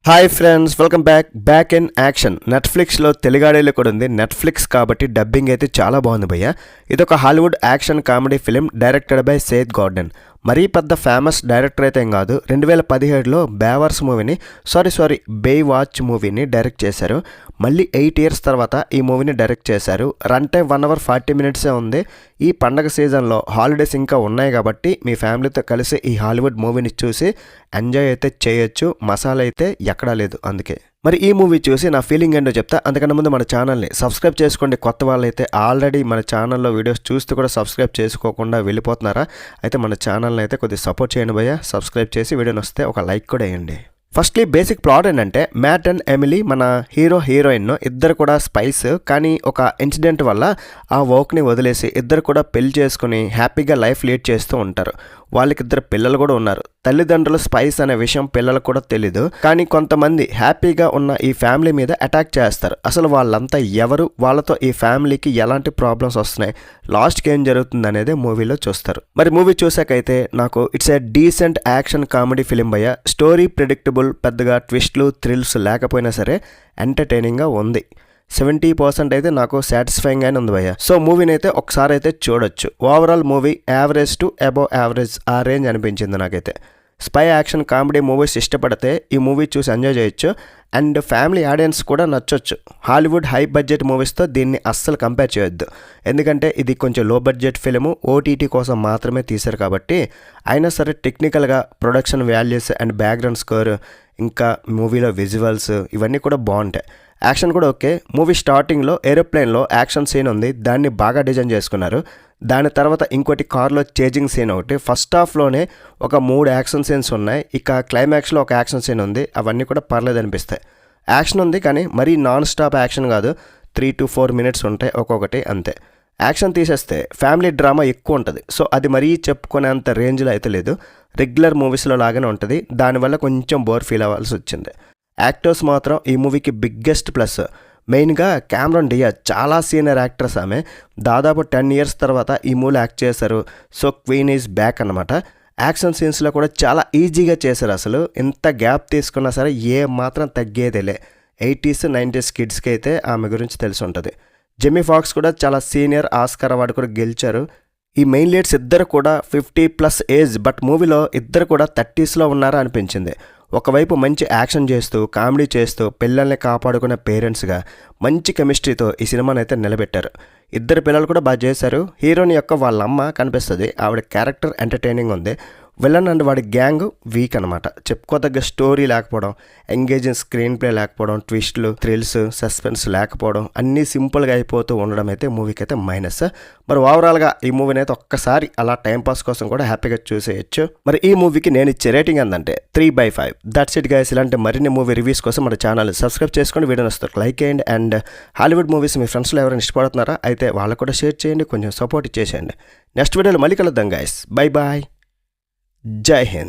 Hi friends, welcome back in action. నెట్ఫ్లిక్స్లో తెలుగాడేలో కూడా ఉంది. నెట్ఫ్లిక్స్ కాబట్టి డబ్బింగ్ అయితే చాలా బాగుంది భయ్య. ఇదొక Hollywood action comedy film directed by Seth Gordon. మరీ పెద్ద ఫేమస్ డైరెక్టర్ అయితే ఏం కాదు. 2017లో బేవర్స్ మూవీని బే వాచ్ మూవీని డైరెక్ట్ చేశారు. మళ్ళీ 8 years తర్వాత ఈ మూవీని డైరెక్ట్ చేశారు. రన్ టైం 1 hour 40 minutes ఉంది. ఈ పండగ సీజన్లో హాలిడేస్ ఇంకా ఉన్నాయి కాబట్టి మీ ఫ్యామిలీతో కలిసి ఈ హాలీవుడ్ మూవీని చూసి ఎంజాయ్ అయితే చేయొచ్చు. మసాలా అయితే ఎక్కడా లేదు. అందుకే మరి ఈ మూవీ చూసి నా ఫీలింగ్ ఏంటో చెప్తా. అందుకన్నా ముందు మన ఛానల్ని సబ్స్క్రైబ్ చేసుకోండి. కొత్త వాళ్ళైతే ఆల్రెడీ మన ఛానల్లో వీడియోస్ చూస్తూ కూడా సబ్స్క్రైబ్ చేసుకోకుండా వెళ్ళిపోతున్నారా? అయితే మన ఛానల్ని అయితే కొద్దిగా సపోర్ట్ చేయండి భయ్య. సబ్స్క్రైబ్ చేసి వీడియోని వస్తే ఒక లైక్ కూడా వేయండి. ఫస్ట్లీ బేసిక్ ప్లాట్ ఏంటంటే, మ్యాట్ అండ్ ఎమిలీ మన హీరోయిన్ ఇద్దరు కూడా స్పైస్. కానీ ఒక ఇన్సిడెంట్ వల్ల ఆ వర్క్ని వదిలేసి ఇద్దరు కూడా పెళ్లి చేసుకుని హ్యాపీగా లైఫ్ లీడ్ చేస్తూ ఉంటారు. వాళ్ళకిద్దరు పిల్లలు కూడా ఉన్నారు. తల్లిదండ్రులు స్పైస్ అనే విషయం పిల్లలకు కూడా తెలీదు. కానీ కొంతమంది హ్యాపీగా ఉన్న ఈ ఫ్యామిలీ మీద అటాక్ చేస్తారు. అసలు వాళ్ళంతా ఎవరు, వాళ్ళతో ఈ ఫ్యామిలీకి ఎలాంటి ప్రాబ్లమ్స్ వస్తున్నాయి, లాస్ట్కి ఏం జరుగుతుంది అనేది మూవీలో చూస్తారు. మరి మూవీ చూసాకైతే నాకు it's a decent action comedy film భయ్య. స్టోరీ ప్రెడిక్టబుల్, పెద్దగా ట్విస్ట్లు థ్రిల్స్ లేకపోయినా సరే ఎంటర్టైనింగ్గా ఉంది. 70% అయితే నాకు సాటిస్ఫైయింగ్గానే ఉంది భయ్య. సో మూవీని అయితే ఒకసారి అయితే చూడొచ్చు. Overall movie average to above average ఆ రేంజ్ అనిపించింది నాకైతే. స్పై యాక్షన్ కామెడీ మూవీస్ ఇష్టపడితే ఈ మూవీ చూసి ఎంజాయ్ చేయొచ్చు. అండ్ ఫ్యామిలీ ఆడియన్స్ కూడా నచ్చొచ్చు. హాలీవుడ్ హై బడ్జెట్ మూవీస్తో దీన్ని అస్సలు కంపేర్ చేయొద్దు. ఎందుకంటే ఇది కొంచెం లో బడ్జెట్ ఫిలిము, ఓటీటీ కోసం మాత్రమే తీశారు కాబట్టి. అయినా సరే టెక్నికల్గా production values and background score, ఇంకా మూవీలో విజువల్స్ ఇవన్నీ కూడా బాగుంటాయి. యాక్షన్ కూడా ఓకే. మూవీ స్టార్టింగ్లో ఏరోప్లేన్లో యాక్షన్ సీన్ ఉంది, దాన్ని బాగా డిజైన్ చేసుకున్నారు. దాని తర్వాత ఇంకోటి కార్లో చేజింగ్ సీన్ ఒకటి. ఫస్ట్ హాఫ్లోనే ఒక 3 యాక్షన్ సీన్స్ ఉన్నాయి. ఇక క్లైమాక్స్లో ఒక యాక్షన్ సీన్ ఉంది. అవన్నీ కూడా పర్లేదు అనిపిస్తాయి. యాక్షన్ ఉంది కానీ మరీ నాన్ స్టాప్ యాక్షన్ కాదు. 3 to 4 minutes ఉంటాయి ఒక్కొక్కటి, అంతే. యాక్షన్ తీసేస్తే ఫ్యామిలీ డ్రామా ఎక్కువ ఉంటుంది. సో అది మరీ చెప్పుకునేంత రేంజ్లో అయితే లేదు. రెగ్యులర్ మూవీస్లో లాగానే ఉంటుంది. దానివల్ల కొంచెం బోర్ ఫీల్ అవ్వాల్సి వచ్చింది. యాక్టర్స్ మాత్రం ఈ మూవీకి బిగ్గెస్ట్ ప్లస్. మెయిన్గా క్యామరన్ డియాజ్ చాలా సీనియర్ యాక్ట్రెస్. ఆమె దాదాపు 10 years తర్వాత ఈ మూవీలో యాక్ట్ చేశారు. సో క్వీన్ ఈజ్ బ్యాక్ అనమాట. యాక్షన్ సీన్స్లో కూడా చాలా ఈజీగా చేశారు. అసలు ఎంత గ్యాప్ తీసుకున్నా సరే ఏ మాత్రం తగ్గేదేలే. 80s 90s కిడ్స్కి అయితే ఆమె గురించి తెలిసి ఉంటుంది. జెమీ ఫాక్స్ కూడా చాలా సీనియర్, ఆస్కార్ అవార్డు కూడా గెలిచారు. ఈ మెయిన్ లీడ్స్ ఇద్దరు కూడా 50+ ఏజ్, బట్ మూవీలో ఇద్దరు కూడా 30sలో ఉన్నారా అనిపించింది. ఒకవైపు మంచి యాక్షన్ చేస్తూ కామెడీ చేస్తూ పిల్లల్ని కాపాడుకునే పేరెంట్స్గా మంచి కెమిస్ట్రీతో ఈ సినిమాని అయితే నిలబెట్టారు. ఇద్దరు పిల్లలు కూడా బాగా చేశారు. హీరోని యొక్క వాళ్ళ అమ్మ కనిపిస్తుంది. ఆవిడ క్యారెక్టర్ ఎంటర్టైనింగ్ ఉంది. విలన్ అండ్ వాడి గ్యాంగ్ వీక్ అనమాట. చెప్పుకోదగ్గ స్టోరీ లేకపోవడం, ఎంగేజింగ్ స్క్రీన్ ప్లే లేకపోవడం, ట్విస్ట్లు, థ్రిల్స్, సస్పెన్స్ లేకపోవడం, అన్నీ సింపుల్గా అయిపోతూ ఉండడం అయితే మూవీకి అయితే మైనస్. మరి ఓవరాల్గా ఈ మూవీని అయితే ఒక్కసారి అలా టైంపాస్ కోసం కూడా హ్యాపీగా చూసేయచ్చు. మరి ఈ మూవీకి నేను ఇచ్చే రేటింగ్ ఏంటంటే 3/5. That's it guys. ఇలాంటి మరిన్ని మూవీ రివ్యూస్ కోసం మన ఛానల్ సబ్స్క్రైబ్ చేసుకొని వీడియోని వస్తారు లైక్ చేయండి. అండ్ హాలీవుడ్ మూవీస్ మీ ఫ్రెండ్స్లో ఎవరైనా ఇష్టపడుతున్నారా అయితే వాళ్ళకు కూడా షేర్ చేయండి, కొంచెం సపోర్ట్ ఇచ్చేసేయండి. నెక్స్ట్ వీడియోలో మళ్ళీ కలుద్దాం గైస్. Bye bye. జై హింద్.